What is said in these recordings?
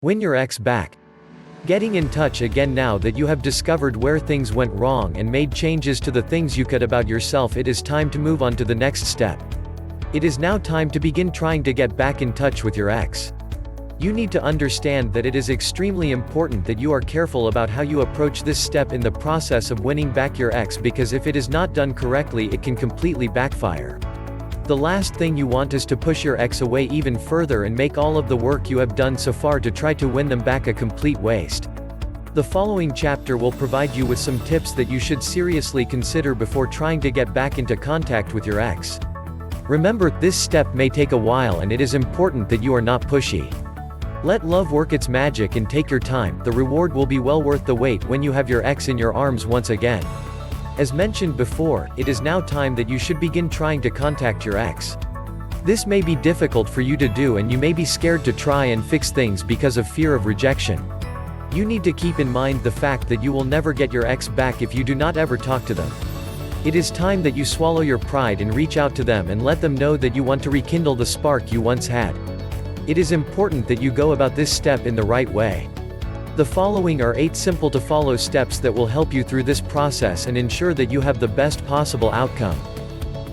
Win your ex back. Getting in touch again now that you have discovered where things went wrong and made changes to the things you could about yourself, it is time to move on to the next step. It is now time to begin trying to get back in touch with your ex. You need to understand that it is extremely important that you are careful about how you approach this step in the process of winning back your ex, because if it is not done correctly, it can completely backfire. The last thing you want is to push your ex away even further and make all of the work you have done so far to try to win them back a complete waste. The following chapter will provide you with some tips that you should seriously consider before trying to get back into contact with your ex. Remember, this step may take a while and it is important that you are not pushy. Let love work its magic and take your time. The reward will be well worth the wait when you have your ex in your arms once again. As mentioned before, it is now time that you should begin trying to contact your ex. This may be difficult for you to do and you may be scared to try and fix things because of fear of rejection. You need to keep in mind the fact that you will never get your ex back if you do not ever talk to them. It is time that you swallow your pride and reach out to them and let them know that you want to rekindle the spark you once had. It is important that you go about this step in the right way. The following are 8 simple to follow steps that will help you through this process and ensure that you have the best possible outcome.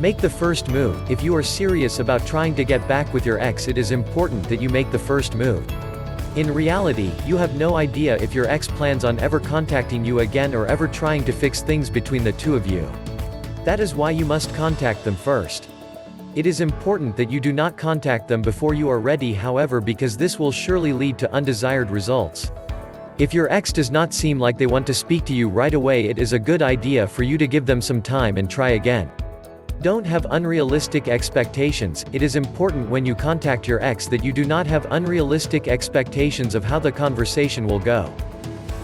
Make the first move. If you are serious about trying to get back with your ex, it is important that you make the first move. In reality, you have no idea if your ex plans on ever contacting you again or ever trying to fix things between the two of you. That is why you must contact them first. It is important that you do not contact them before you are ready, however, because this will surely lead to undesired results. If your ex does not seem like they want to speak to you right away, it is a good idea for you to give them some time and try again. Don't have unrealistic expectations. It is important when you contact your ex that you do not have unrealistic expectations of how the conversation will go.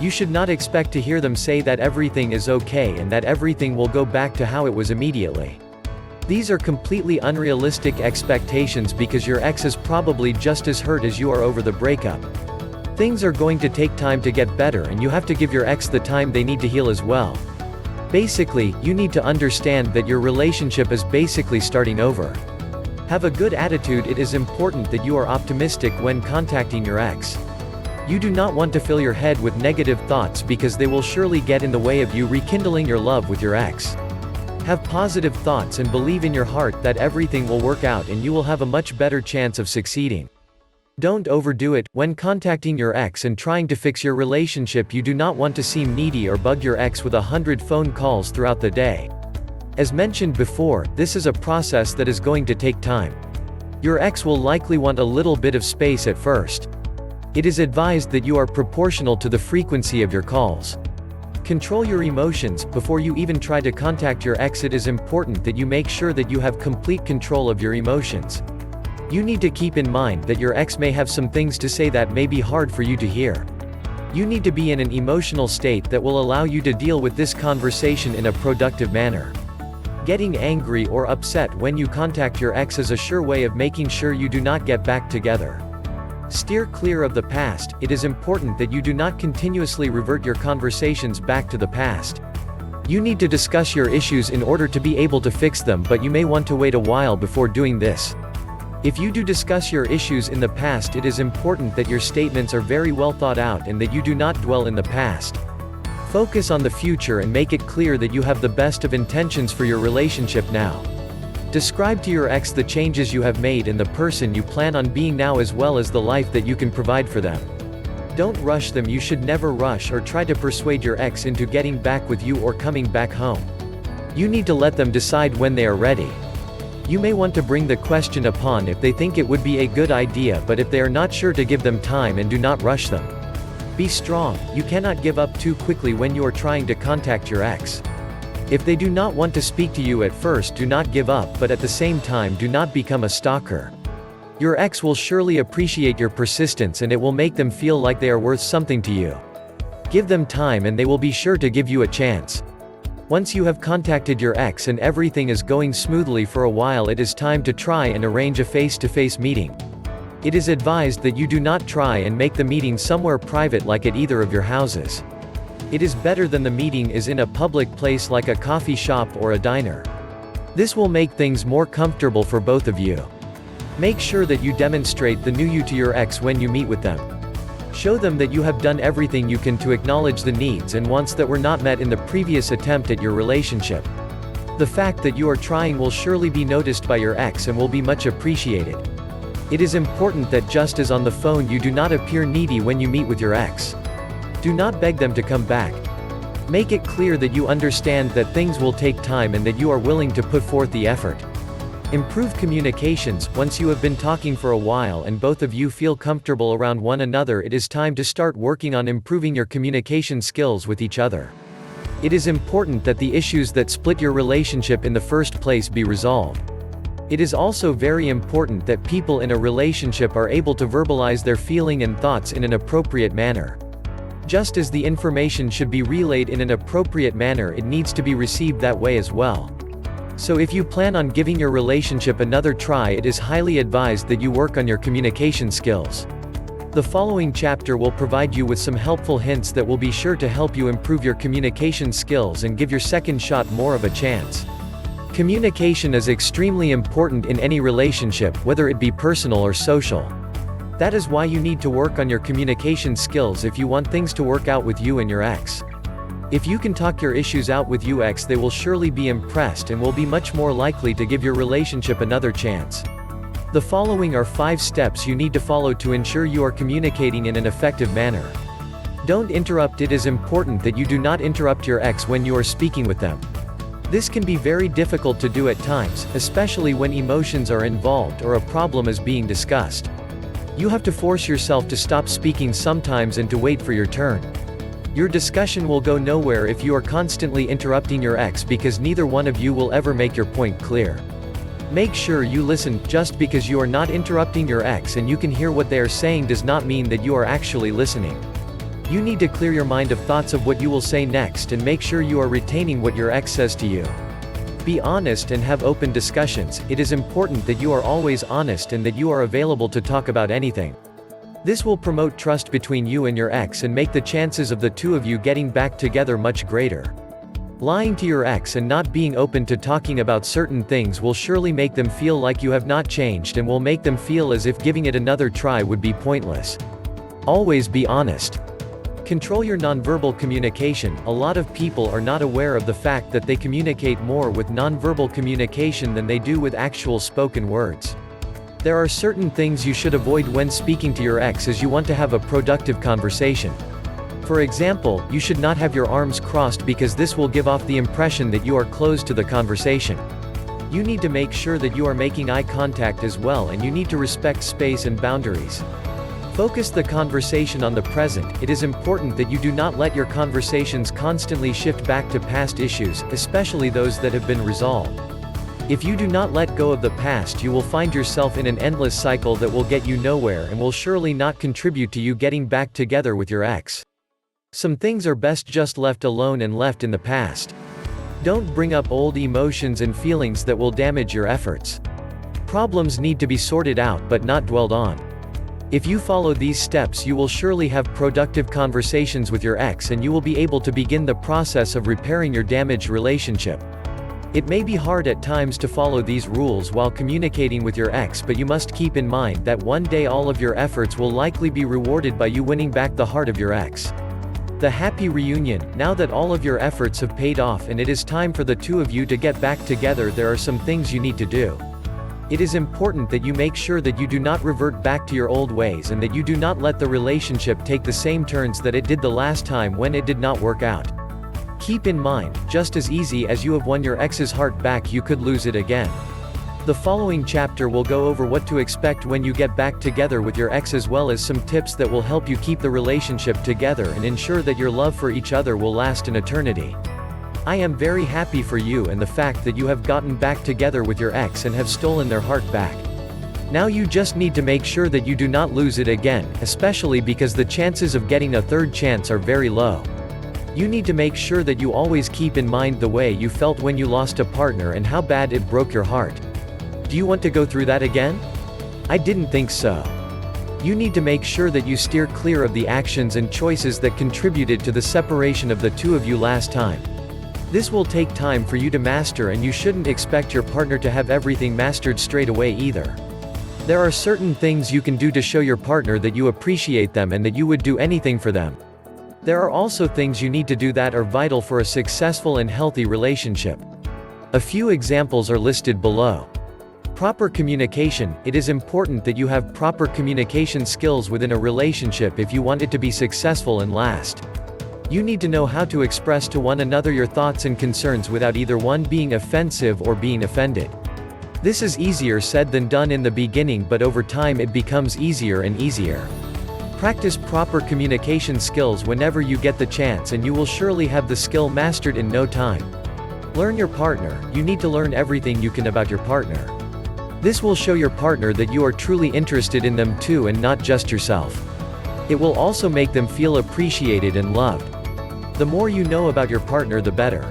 You should not expect to hear them say that everything is okay and that everything will go back to how it was immediately. These are completely unrealistic expectations because your ex is probably just as hurt as you are over the breakup. Things are going to take time to get better and you have to give your ex the time they need to heal as well. Basically, you need to understand that your relationship is basically starting over. Have a good attitude. It is important that you are optimistic when contacting your ex. You do not want to fill your head with negative thoughts because they will surely get in the way of you rekindling your love with your ex. Have positive thoughts and believe in your heart that everything will work out and you will have a much better chance of succeeding. Don't overdo it. When contacting your ex and trying to fix your relationship, you do not want to seem needy or bug your ex with 100 phone calls throughout the day. As mentioned before, this is a process that is going to take time. Your ex will likely want a little bit of space at first. It is advised that you are proportional to the frequency of your calls. Control your emotions. Before you even try to contact your ex, it is important that you make sure that you have complete control of your emotions. You need to keep in mind that your ex may have some things to say that may be hard for you to hear. You need to be in an emotional state that will allow you to deal with this conversation in a productive manner. Getting angry or upset when you contact your ex is a sure way of making sure you do not get back together. Steer clear of the past. It is important that you do not continuously revert your conversations back to the past. You need to discuss your issues in order to be able to fix them, but you may want to wait a while before doing this. If you do discuss your issues in the past, it is important that your statements are very well thought out and that you do not dwell in the past. Focus on the future and make it clear that you have the best of intentions for your relationship now. Describe to your ex the changes you have made and the person you plan on being now, as well as the life that you can provide for them. Don't rush them. You should never rush or try to persuade your ex into getting back with you or coming back home. You need to let them decide when they are ready. You may want to bring the question upon if they think it would be a good idea, but if they are not sure, to give them time and do not rush them. Be strong. You cannot give up too quickly when you are trying to contact your ex. If they do not want to speak to you at first, do not give up, but at the same time do not become a stalker. Your ex will surely appreciate your persistence and it will make them feel like they are worth something to you. Give them time and they will be sure to give you a chance. Once you have contacted your ex and everything is going smoothly for a while, it is time to try and arrange a face-to-face meeting. It is advised that you do not try and make the meeting somewhere private like at either of your houses. It is better than the meeting is in a public place like a coffee shop or a diner. This will make things more comfortable for both of you. Make sure that you demonstrate the new you to your ex when you meet with them. Show them that you have done everything you can to acknowledge the needs and wants that were not met in the previous attempt at your relationship. The fact that you are trying will surely be noticed by your ex and will be much appreciated. It is important that just as on the phone you do not appear needy when you meet with your ex. Do not beg them to come back. Make it clear that you understand that things will take time and that you are willing to put forth the effort. Improve communications. Once you have been talking for a while and both of you feel comfortable around one another, it is time to start working on improving your communication skills with each other. It is important that the issues that split your relationship in the first place be resolved. It is also very important that people in a relationship are able to verbalize their feeling and thoughts in an appropriate manner. Just as the information should be relayed in an appropriate manner, it needs to be received that way as well. So if you plan on giving your relationship another try, it is highly advised that you work on your communication skills. The following chapter will provide you with some helpful hints that will be sure to help you improve your communication skills and give your second shot more of a chance. Communication is extremely important in any relationship, whether it be personal or social. That is why you need to work on your communication skills if you want things to work out with you and your ex. If you can talk your issues out with your ex, they will surely be impressed and will be much more likely to give your relationship another chance. The following are 5 steps you need to follow to ensure you are communicating in an effective manner. Don't interrupt. It is important that you do not interrupt your ex when you are speaking with them. This can be very difficult to do at times, especially when emotions are involved or a problem is being discussed. You have to force yourself to stop speaking sometimes and to wait for your turn. Your discussion will go nowhere if you are constantly interrupting your ex, because neither one of you will ever make your point clear. Make sure you listen. Just because you are not interrupting your ex and you can hear what they are saying does not mean that you are actually listening. You need to clear your mind of thoughts of what you will say next and make sure you are retaining what your ex says to you. Be honest and have open discussions. It is important that you are always honest and that you are available to talk about anything. This will promote trust between you and your ex and make the chances of the two of you getting back together much greater. Lying to your ex and not being open to talking about certain things will surely make them feel like you have not changed and will make them feel as if giving it another try would be pointless. Always be honest. Control your nonverbal communication. A lot of people are not aware of the fact that they communicate more with nonverbal communication than they do with actual spoken words. There are certain things you should avoid when speaking to your ex as you want to have a productive conversation. For example, you should not have your arms crossed because this will give off the impression that you are closed to the conversation. You need to make sure that you are making eye contact as well, and you need to respect space and boundaries. Focus the conversation on the present. It is important that you do not let your conversations constantly shift back to past issues, especially those that have been resolved. If you do not let go of the past, you will find yourself in an endless cycle that will get you nowhere and will surely not contribute to you getting back together with your ex. Some things are best just left alone and left in the past. Don't bring up old emotions and feelings that will damage your efforts. Problems need to be sorted out but not dwelled on. If you follow these steps, you will surely have productive conversations with your ex and you will be able to begin the process of repairing your damaged relationship. It may be hard at times to follow these rules while communicating with your ex, but you must keep in mind that one day all of your efforts will likely be rewarded by you winning back the heart of your ex. The happy reunion. Now that all of your efforts have paid off and it is time for the two of you to get back together, there are some things you need to do. It is important that you make sure that you do not revert back to your old ways and that you do not let the relationship take the same turns that it did the last time when it did not work out. Keep in mind, just as easy as you have won your ex's heart back, you could lose it again. The following chapter will go over what to expect when you get back together with your ex, as well as some tips that will help you keep the relationship together and ensure that your love for each other will last an eternity. I am very happy for you and the fact that you have gotten back together with your ex and have stolen their heart back. Now you just need to make sure that you do not lose it again, especially because the chances of getting a third chance are very low. You need to make sure that you always keep in mind the way you felt when you lost a partner and how bad it broke your heart. Do you want to go through that again? I didn't think so. You need to make sure that you steer clear of the actions and choices that contributed to the separation of the two of you last time. This will take time for you to master, and you shouldn't expect your partner to have everything mastered straight away either. There are certain things you can do to show your partner that you appreciate them and that you would do anything for them. There are also things you need to do that are vital for a successful and healthy relationship. A few examples are listed below. Proper communication. It is important that you have proper communication skills within a relationship if you want it to be successful and last. You need to know how to express to one another your thoughts and concerns without either one being offensive or being offended. This is easier said than done in the beginning, but over time it becomes easier and easier. Practice proper communication skills whenever you get the chance, and you will surely have the skill mastered in no time. Learn your partner. You need to learn everything you can about your partner. This will show your partner that you are truly interested in them too and not just yourself. It will also make them feel appreciated and loved. The more you know about your partner, the better.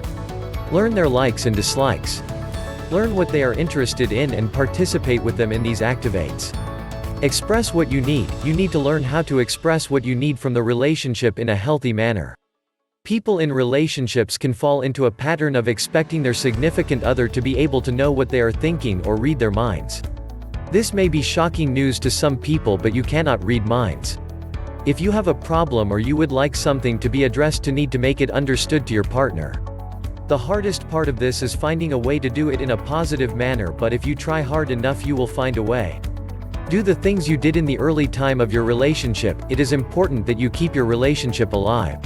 Learn their likes and dislikes. Learn what they are interested in and participate with them in these activates. Express what you need. You need to learn how to express what you need from the relationship in a healthy manner. People in relationships can fall into a pattern of expecting their significant other to be able to know what they are thinking or read their minds. This may be shocking news to some people, but you cannot read minds. If you have a problem or you would like something to be addressed, you need to make it understood to your partner. The hardest part of this is finding a way to do it in a positive manner, but if you try hard enough you will find a way. Do the things you did in the early time of your relationship. It is important that you keep your relationship alive.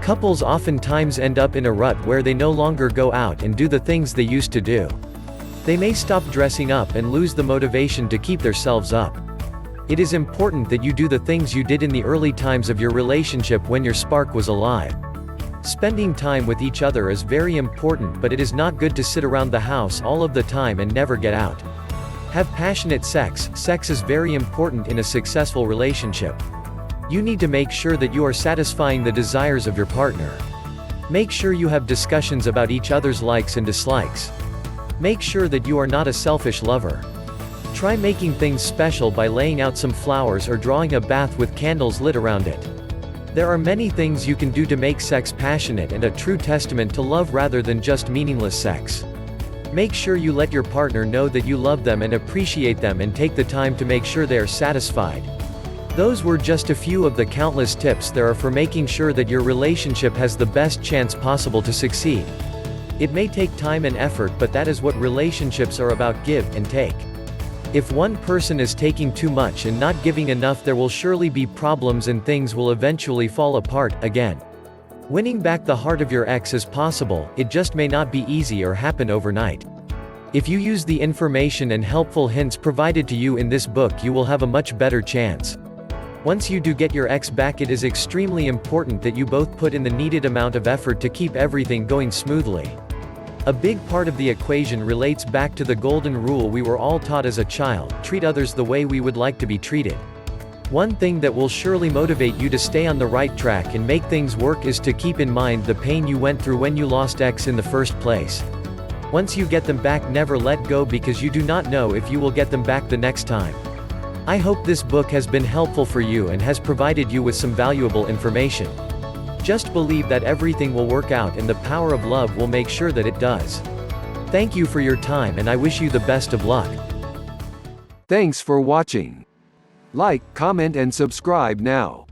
Couples oftentimes end up in a rut where they no longer go out and do the things they used to do. They may stop dressing up and lose the motivation to keep themselves up. It is important that you do the things you did in the early times of your relationship when your spark was alive. Spending time with each other is very important, but it is not good to sit around the house all of the time and never get out. Have passionate sex. Sex is very important in a successful relationship. You need to make sure that you are satisfying the desires of your partner. Make sure you have discussions about each other's likes and dislikes. Make sure that you are not a selfish lover. Try making things special by laying out some flowers or drawing a bath with candles lit around it. There are many things you can do to make sex passionate and a true testament to love rather than just meaningless sex. Make sure you let your partner know that you love them and appreciate them, and take the time to make sure they are satisfied. Those were just a few of the countless tips there are for making sure that your relationship has the best chance possible to succeed. It may take time and effort, but that is what relationships are about: give and take. If one person is taking too much and not giving enough, there will surely be problems and things will eventually fall apart again. Winning back the heart of your ex is possible, it just may not be easy or happen overnight. If you use the information and helpful hints provided to you in this book, you will have a much better chance. Once you do get your ex back, it is extremely important that you both put in the needed amount of effort to keep everything going smoothly. A big part of the equation relates back to the golden rule we were all taught as a child: treat others the way we would like to be treated. One thing that will surely motivate you to stay on the right track and make things work is to keep in mind the pain you went through when you lost X in the first place. Once you get them back, never let go, because you do not know if you will get them back the next time. I hope this book has been helpful for you and has provided you with some valuable information. Just believe that everything will work out, and the power of love will make sure that it does. Thank you for your time, and I wish you the best of luck. Thanks for watching. Like, comment and subscribe now.